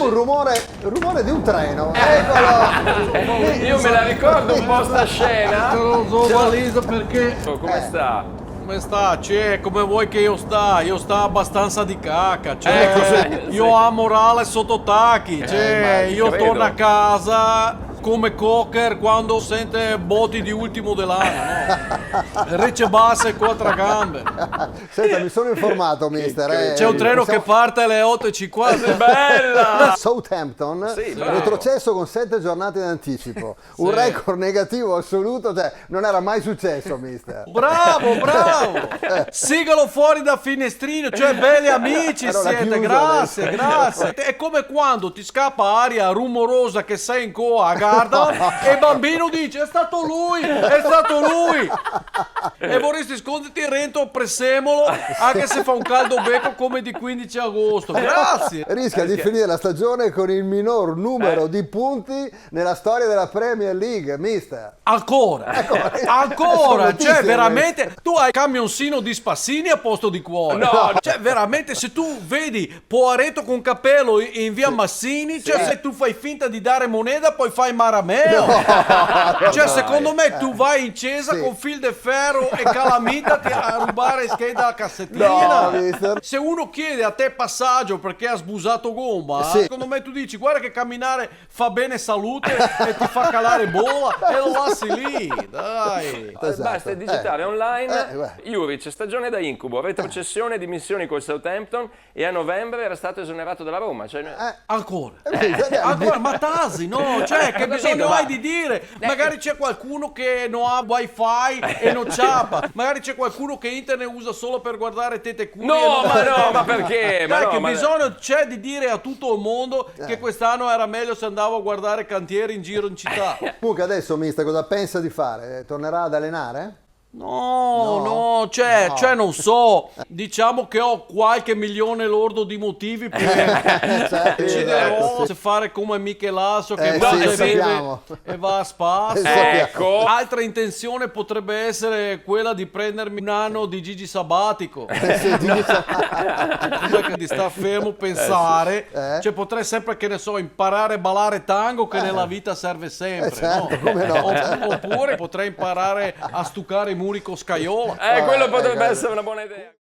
un rumore di un treno. Eccolo. Io me la ricordo un po' sta scena. Te lo so valiso perché... Come sta? Come sta? Cioè, come vuoi che io sta? Io sta abbastanza di cacca. Cioè, Ecco, io ho morale sotto tacchi. Cioè, ma io credo. torno a casa come cocker quando sente botti di ultimo dell'anno, no? Recce basse e quattro gambe. Senta, mi sono informato, mister. C'è un treno che parte alle 8:50. Bella! Southampton, Sì, bravo. retrocesso con 7 giornate d'anticipo. Un record negativo assoluto, cioè non era mai successo, mister. Bravo, bravo! Sigalo fuori da finestrino, cioè belli amici Allora, siete, chiuso grazie, adesso. grazie. È come quando ti scappa aria rumorosa che sei in coa a Garda e il bambino dice è stato lui, è stato lui. E vorresti sconderti il rento, pressemolo, anche se fa un caldo becco come di 15 agosto. Grazie. Rischia di finire la stagione con il minor numero di punti nella storia della Premier League, mister. Ancora, Sono cioè notizie, veramente tu hai camioncino di Spassini a posto di cuore. No. Cioè veramente se tu vedi Poaretto con cappello in via Massini, cioè se tu fai finta di dare moneta poi fai Marameo. Cioè secondo me tu vai in Cesa Sì. con fil de ferro e calamita a rubare scheda alla cassettina. No, mister. Se uno chiede a te passaggio perché ha sbusato gomma, Sì. secondo me tu dici guarda che camminare fa bene salute e ti fa calare bolla e lo lasci lì, dai. Esatto. Basta digitare online. beh. Juric, stagione da incubo, retrocessione, dimissioni col Southampton e a novembre era stato esonerato dalla Roma. Cioè, Ancora. Mister, Ancora, ma Tasi, no? Cioè, che Ho capito, bisogno ma- hai di dire? Magari c'è qualcuno che non ha wifi e non ciapa. Magari c'è qualcuno che internet usa solo per guardare tete culo. no, ma perché? Ma Dai, no, che ma- bisogno c'è di dire a tutto il mondo che quest'anno era meglio se andavo a guardare cantieri in giro in città. Comunque adesso, mister, cosa pensa di fare? Tornerà ad allenare? No, cioè non so, diciamo che ho qualche milione lordo di motivi per deciderò se fare come Michelasso che sì, mangia lo e beve sappiamo. e va a spasso. Ecco. Altra intenzione potrebbe essere quella di prendermi un anno di Gigi sabbatico. Cos'è che di sta fermo pensare, cioè potrei sempre, che ne so, imparare a ballare tango che nella vita serve sempre, certo, no? come no. Oppure potrei imparare a stuccare i muri con scaiola. quello potrebbe essere una buona idea.